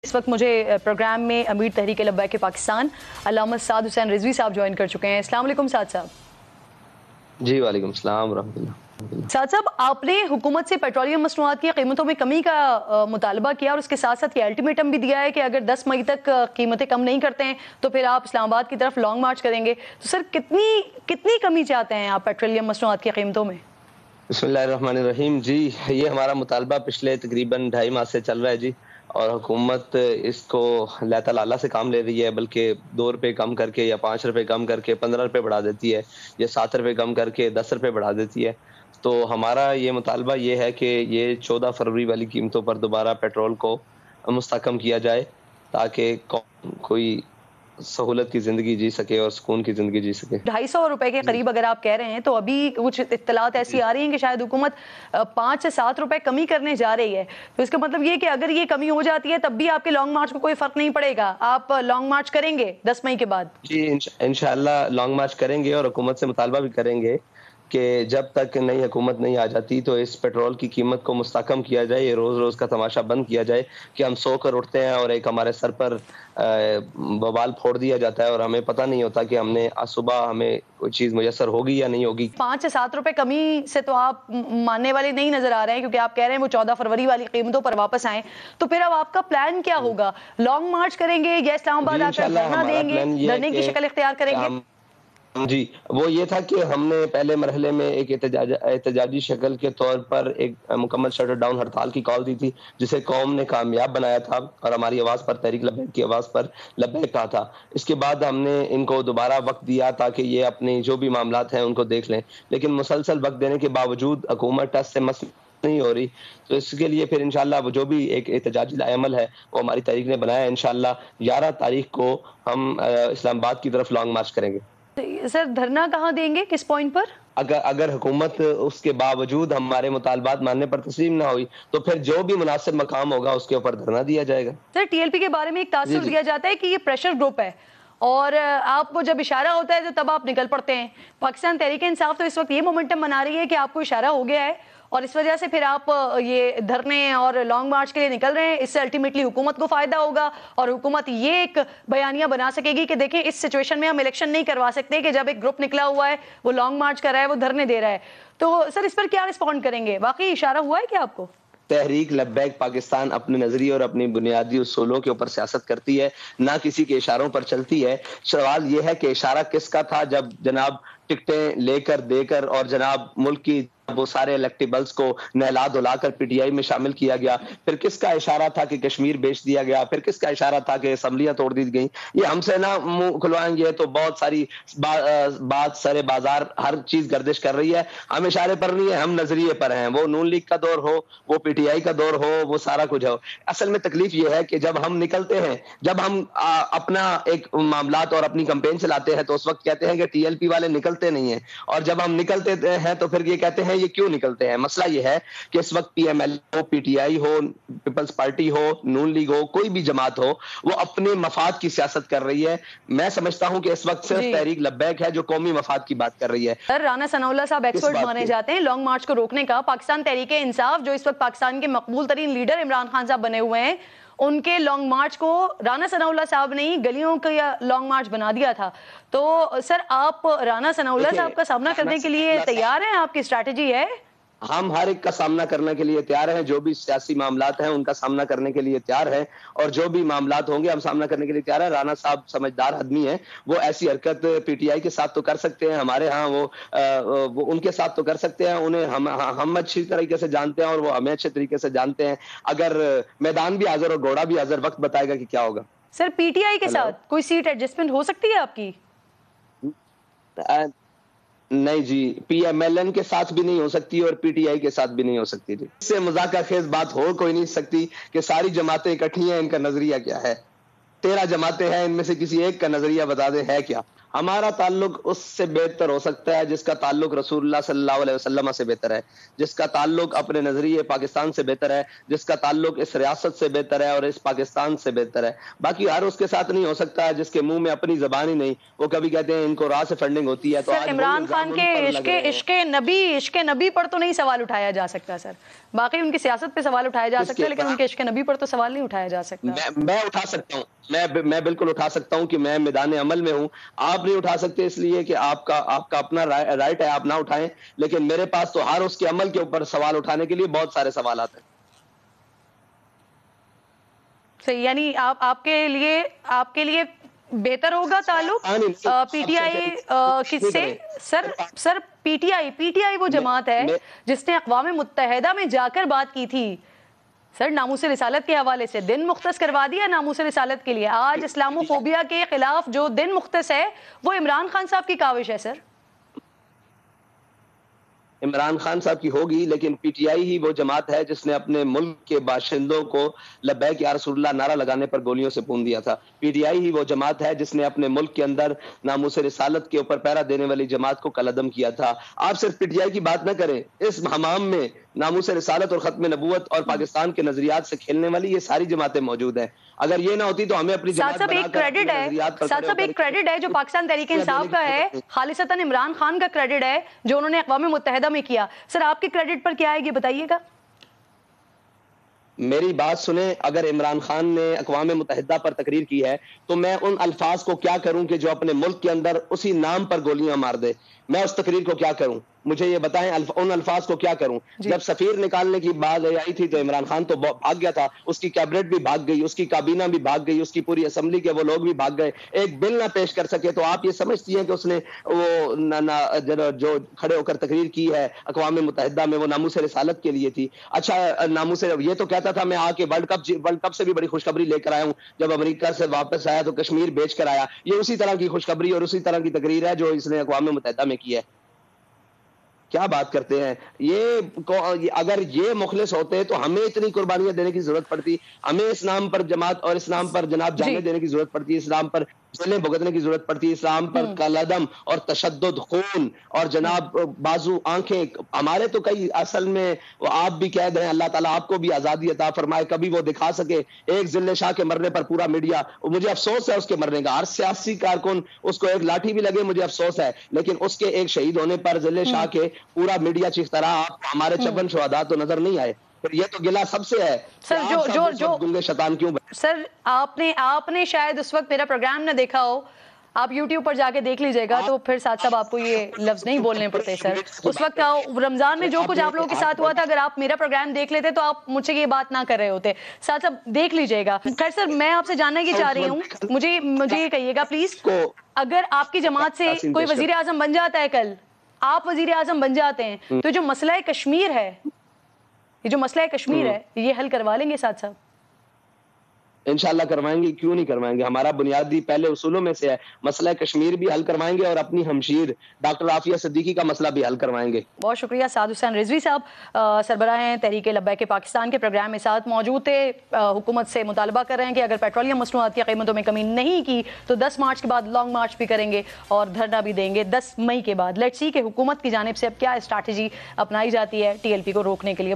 اس وقت مجھے پروگرام میں امیر تحریک لبیک پاکستان علامہ سعد حسین رضوی صاحب جوائن کر چکے ہیں۔ السلام علیکم سعد صاحب۔ جی وعلیکم السلام ورحمۃ اللہ۔ سعد صاحب، آپ نے حکومت سے پیٹرولیم مصنوعات کی قیمتوں میں کمی کا مطالبہ کیا اور اس کے ساتھ ساتھ یہ الٹیمیٹم بھی دیا ہے کہ اگر 10 مئی تک قیمتیں کم نہیں کرتے ہیں تو پھر آپ اسلام آباد کی طرف لانگ مارچ کریں گے۔ تو سر کتنی کمی چاہتے ہیں آپ پیٹرولیم مصنوعات کی قیمتوں میں؟ بسم اللہ الرحمن الرحیم۔ جی یہ ہمارا مطالبہ پچھلے تقریباً 2.5 ماہ سے چل رہا ہے جی، اور حکومت اس کو اللہ تعالیٰ سے کام لے رہی ہے، بلکہ 2 روپے کم کر کے یا 5 روپے کم کر کے 15 روپے بڑھا دیتی ہے، یا 7 روپے کم کر کے 10 روپے بڑھا دیتی ہے۔ تو ہمارا یہ مطالبہ یہ ہے کہ یہ 14 فروری والی قیمتوں پر دوبارہ پیٹرول کو مستحکم کیا جائے، تاکہ کوئی سہولت کی زندگی جی سکے اور سکون کی زندگی جی سکے۔ 250 روپے کے قریب اگر آپ کہہ رہے ہیں تو ابھی کچھ اطلاعات ایسی آ رہی ہیں کہ شاید حکومت 5 سے 7 روپے کمی کرنے جا رہی ہے۔ تو اس کا مطلب یہ کہ اگر یہ کمی ہو جاتی ہے تب بھی آپ کے لانگ مارچ کو کوئی فرق نہیں پڑے گا، آپ لانگ مارچ کریں گے 10 مئی کے بعد؟ جی انشاءاللہ لانگ مارچ کریں گے، اور حکومت سے مطالبہ بھی کریں گے کہ جب تک نئی حکومت نہیں آ جاتی تو اس پیٹرول کی قیمت کو مستحکم کیا جائے، یہ روز روز کا تماشا بند کیا جائے کہ ہم سو کر اٹھتے ہیں اور ایک ہمارے سر پر بوال پھوڑ دیا جاتا ہے اور ہمیں پتہ نہیں ہوتا کہ ہم نے آج صبح ہمیں کوئی چیز میسر ہوگی یا نہیں ہوگی۔ 5 سے 7 روپے کمی سے تو آپ ماننے والے نہیں نظر آ رہے ہیں، کیونکہ آپ کہہ رہے ہیں وہ 14 فروری والی قیمتوں پر واپس آئیں۔ تو پھر اب آپ کا پلان کیا ہوگا؟ لانگ مارچ کریں گے یا اسلام آباد آ کر دھرنا دیں گے، دھرنے کی شکل اختیار کریں گے؟ جی وہ یہ تھا کہ ہم نے پہلے مرحلے میں ایک احتجاجی شکل کے طور پر ایک مکمل شٹر ڈاؤن ہڑتال کی کال دی تھی، جسے قوم نے کامیاب بنایا تھا اور ہماری آواز پر، تحریک لبیک کی آواز پر لبیک کہا تھا۔ اس کے بعد ہم نے ان کو دوبارہ وقت دیا تاکہ یہ اپنی جو بھی معاملات ہیں ان کو دیکھ لیں، لیکن مسلسل وقت دینے کے باوجود حکومت ٹس سے مس نہیں ہو رہی۔ تو اس کے لیے پھر انشاءاللہ وہ جو بھی ایک احتجاجی لاء عمل ہے وہ ہماری تحریک نے بنایا ہے، انشاءاللہ 11 تاریخ کو ہم اسلام آباد کی طرف لانگ مارچ کریں گے۔ سر دھرنا کہاں دیں گے، کس پوائنٹ پر؟ اگر حکومت اس کے باوجود ہمارے مطالبات ماننے پر تسلیم نہ ہوئی تو پھر جو بھی مناسب مقام ہوگا اس کے اوپر دھرنا دیا جائے گا۔ سر ٹی ایل پی کے بارے میں ایک تاثر دیا جاتا ہے کہ یہ پریشر گروپ ہے، اور آپ کو جب اشارہ ہوتا ہے تو تب آپ نکل پڑتے ہیں۔ پاکستان تحریک انصاف تو اس وقت یہ مومنٹم بنا رہی ہے کہ آپ کو اشارہ ہو گیا ہے اور اس وجہ سے پھر آپ یہ دھرنے اور لانگ مارچ کے لیے نکل رہے ہیں۔ اس سے الٹیمیٹلی حکومت کو فائدہ ہوگا اور حکومت یہ ایک بیانیہ بنا سکے گی کہ دیکھیں اس سچویشن میں ہم الیکشن نہیں کروا سکتے کہ جب ایک گروپ نکلا ہوا ہے، وہ لانگ مارچ کر رہا ہے، وہ دھرنے دے رہا ہے۔ تو سر اس پر کیا رسپونڈ کریں گے؟ واقعی اشارہ ہوا ہے کیا آپ کو؟ تحریک لبیک پاکستان اپنے نظریے اور اپنی بنیادی اصولوں کے اوپر سیاست کرتی ہے، نہ کسی کے اشاروں پر چلتی ہے۔ سوال یہ ہے کہ اشارہ کس کا تھا جب جناب ٹکٹیں لے کر دے کر اور جناب ملک کی وہ سارے الیکٹیبلز کو نہلا دھلا کر پی ٹی آئی میں شامل کیا گیا؟ پھر کس کا اشارہ تھا کہ کشمیر بیچ دیا گیا؟ پھر کس کا اشارہ تھا کہ اسمبلیاں توڑ دی گئیں؟ یہ ہم سے نہ منہ کھلوائیں گے تو بہت ساری بات سرے بازار ہر چیز گردش کر رہی ہے۔ ہم اشارے پر نہیں ہیں، ہم نظریے پر ہیں۔ وہ نون لیگ کا دور ہو، وہ پی ٹی آئی کا دور ہو، وہ سارا کچھ ہو۔ اصل میں تکلیف یہ ہے کہ جب ہم نکلتے ہیں، جب ہم اپنا ایک معاملات اور اپنی کمپین چلاتے ہیں تو اس وقت کہتے ہیں کہ ٹی ایل پی والے نکلتے نہیں ہیں، اور جب ہم نکلتے ہیں تو پھر یہ کہتے ہیں یہ کیوں نکلتے ہیں۔ مسئلہ یہ ہے کہ اس وقت پی ایم ایل ہو، پی ٹی آئی ہو، پیپلز پارٹی ہو، نون لیگ ہو، کوئی بھی جماعت ہو، وہ اپنے مفاد کی سیاست کر رہی ہے۔ میں سمجھتا ہوں کہ اس وقت صرف تحریک لبیک ہے جو قومی مفاد کی بات کر رہی ہے۔ سر رانا ثناء اللہ صاحب ایکسپرٹ مانے جاتے ہیں لانگ مارچ کو روکنے کا۔ پاکستان تحریک انصاف جو اس وقت پاکستان کے مقبول ترین لیڈر عمران خان صاحب بنے ہوئے ہیں، ان کے لانگ مارچ کو رانا ثناء اللہ صاحب نے گلیوں کا لانگ مارچ بنا دیا تھا۔ تو سر آپ رانا ثناء اللہ صاحب کا سامنا کرنے کے لیے تیار ہیں؟ آپ کی اسٹریٹجی ہے؟ ہم ہر ایک کا سامنا کرنے کے لیے تیار ہیں، جو بھی سیاسی معاملات ہیں ان کا سامنا کرنے کے لیے تیار ہیں، اور جو بھی معاملات ہوں گے ہم سامنا کرنے کے لیے تیار ہیں۔ رانا صاحب سمجھدار آدمی ہیں، وہ ایسی حرکت پی ٹی آئی کے ساتھ تو کر سکتے ہیں، ہمارے ہاں وہ ان کے ساتھ تو کر سکتے ہیں، انہیں ہم اچھی طریقے سے جانتے ہیں اور وہ ہمیں اچھے طریقے سے جانتے ہیں۔ اگر میدان بھی حاضر اور گھوڑا بھی حاضر، وقت بتائے گا کہ کیا ہوگا۔ سر پی ٹی آئی کے ساتھ کوئی سیٹ ایڈجسٹمنٹ ہو سکتی ہے آپ کی؟ نہیں جی، پی ایم ایل این کے ساتھ بھی نہیں ہو سکتی اور پی ٹی آئی کے ساتھ بھی نہیں ہو سکتی جی۔ اس سے مذاکرہ خیز بات ہو کوئی نہیں سکتی کہ ساری جماعتیں اکٹھی ہیں، ان کا نظریہ کیا ہے۔ 13 جماعتیں ہیں، ان میں سے کسی ایک کا نظریہ بتا دیں ہے کیا۔ ہمارا تعلق اس سے بہتر ہو سکتا ہے جس کا تعلق رسول اللہ صلی اللہ علیہ وسلم سے بہتر ہے، جس کا تعلق اپنے نظریے پاکستان سے بہتر ہے، جس کا تعلق اس ریاست سے بہتر ہے اور اس پاکستان سے بہتر ہے۔ باقی ہر اس کے ساتھ نہیں ہو سکتا ہے جس کے منہ میں اپنی زبان ہی نہیں، وہ کبھی کہتے ہیں ان کو راہ سے فنڈنگ ہوتی ہے۔ تو سر عمران خان کے عشق نبی پر تو نہیں سوال اٹھایا جا سکتا سر، باقی ان کی سیاست پہ سوال اٹھایا جا سکتا ہے، لیکن ان کے عشق نبی پر تو سوال نہیں اٹھایا جا سکتا۔ میں اٹھا سکتا ہوں، میں بالکل اٹھا سکتا ہوں کہ میں میدان عمل میں ہوں، آپ نہیں اٹھا سکتے اس لیے کہ آپ کا اپنا رائٹ ہے، آپ نہ اٹھائیں، لیکن میرے پاس تو ہر اس کے عمل کے اوپر سوال اٹھانے کے لیے بہت سارے سوالات ہیں۔ صحیح، یعنی آپ کے لیے بہتر ہوگا تعلق پی ٹی آئی کس سے؟ سر پی ٹی آئی وہ جماعت ہے جس نے اقوام متحدہ میں جا کر بات کی تھی سر، ناموس رسالت کے حوالے سے دن مختص کروا دیا ناموس رسالت کے لیے۔ آج اسلامو فوبیا کے خلاف جو دن مختص ہے وہ عمران خان صاحب کی کاوش ہے سر۔ عمران خان صاحب کی ہوگی، لیکن پی ٹی آئی ہی وہ جماعت ہے جس نے اپنے ملک کے باشندوں کو لبیک یا رسول اللہ نعرہ لگانے پر گولیوں سے پون دیا تھا۔ پی ٹی آئی ہی وہ جماعت ہے جس نے اپنے ملک کے اندر ناموس رسالت کے اوپر پہرا دینے والی جماعت کو کالعدم کیا تھا۔ آپ صرف پی ٹی آئی کی بات نہ کریں، اس حمام میں ناموس رسالت اور ختم نبوت اور پاکستان کے نظریات سے کھیلنے والی یہ ساری جماعتیں موجود ہیں۔ اگر یہ نہ ہوتی تو ہمیں اپنی جماعت بنا کر ایک کریڈٹ ہے جو پاکستان تحریک انصاف کا ہے، خالصتاً عمران خان کا کریڈٹ ہے جو انہوں نے اقوام متحدہ میں کیا۔ سر آپ کے کریڈٹ پر کیا ہے یہ بتائیے گا؟ میری بات سنیں، اگر عمران خان نے اقوام متحدہ پر تقریر کی ہے تو میں ان الفاظ کو کیا کروں کہ جو اپنے ملک کے اندر اسی نام پر گولیاں مار دے؟ میں اس تقریر کو کیا کروں؟ مجھے یہ بتائیں، ان الفاظ کو کیا کروں؟ جب سفیر نکالنے کی بات آئی تھی تو عمران خان تو بھاگ گیا تھا، اس کی کیبنٹ بھی بھاگ گئی، اس کی کابینہ بھی بھاگ گئی، اس کی پوری اسمبلی کے وہ لوگ بھی بھاگ گئے، ایک بل نہ پیش کر سکے۔ تو آپ یہ سمجھتی ہیں کہ اس نے وہ جو کھڑے ہو کر تقریر کی ہے اقوام متحدہ میں وہ ناموس رسالت کے لیے تھی؟ اچھا، ناموس یہ تو کہتا تھا میں آ کے ورلڈ کپ سے بھی بڑی خوشخبری لے کر آیا ہوں، جب امریکہ سے واپس آیا تو کشمیر بیچ کر آیا۔ یہ اسی طرح کی خوشخبری اور اسی طرح کی تقریر ہے جو اس نے اقوام متحدہ میں کی ہے۔ کیا بات کرتے ہیں یہ؟ اگر یہ مخلص ہوتے تو ہمیں اتنی قربانیاں دینے کی ضرورت پڑتی؟ ہمیں اسلام پر جماعت اور اسلام پر جناب جانے دینے کی ضرورت پڑتی؟ اسلام پر جیلیں بھگتنے کی ضرورت پڑتی؟ اسلام پر کالعدم اور تشدد، خون اور جناب بازو، آنکھیں؟ ہمارے تو کئی اصل میں آپ بھی قید ہیں، اللہ تعالیٰ آپ کو بھی آزادی عطا فرمائے، کبھی وہ دکھا سکے ایک ذل شاہ کے مرنے پر پورا میڈیا، مجھے افسوس ہے اس کے مرنے کا، ہر سیاسی کارکن اس کو ایک لاٹھی بھی لگے مجھے افسوس ہے، لیکن اس کے ایک شہید ہونے پر ذل شاہ کے پورا میڈیا چیختا رہا، آپ ہمارے 56 شہداء تو نظر نہیں آئے۔ پھر یہ تو گلہ سب سے ہے سر جو گنگے شیطان کیوں بنے؟ سر آپ نے شاید اس وقت میرا پروگرام نہ دیکھا ہو، آپ یوٹیوب پر جا کے دیکھ لیجئے گا تو پھر ساتھ صاحب آپ کو یہ لفظ نہیں بولنے پڑتے سر۔ اس وقت رمضان میں جو کچھ آپ لوگوں کے ساتھ ہوا تھا، اگر آپ میرا پروگرام دیکھ لیتے تو آپ مجھ سے یہ بات نہ کر رہے ہوتے۔ ساتھ صاحب دیکھ لیجئے گا۔ خیر سر، میں آپ سے جاننا یہ چاہ رہی ہوں، مجھے یہ کہیے گا پلیز، اگر آپ کی جماعت سے کوئی وزیر اعظم بن جاتا ہے، کل آپ وزیر اعظم بن جاتے ہیں، تو جو مسئلہ کشمیر ہے، یہ حل کروا لیں گے ساتھ صاحب؟ انشاءاللہ کروائیں گے، کیوں نہیں کروائیں گے؟ ہمارا بنیادی پہلے اصولوں میں سے ہے، مسئلہ کشمیر بھی حل کروائیں گے اور اپنی ہمشیر ڈاکٹر عافیہ صدیقی کا مسئلہ بھی حل کروائیں گے۔ بہت شکریہ سعد حسین رضوی صاحب، سربراہ ہیں تحریک لبیک پاکستان کے، پروگرام میں ساتھ موجود تھے۔ حکومت سے مطالبہ کر رہے ہیں کہ اگر پیٹرولیم مصنوعات کی قیمتوں میں کمی نہیں کی تو 10 مارچ کے بعد لانگ مارچ بھی کریں گے اور دھرنا بھی دیں گے 10 مئی کے بعد۔ لیٹس سی کہ حکومت کی جانب سے اب کیا اسٹریٹجی اپنائی جاتی ہے TLP کو روکنے کے لیے۔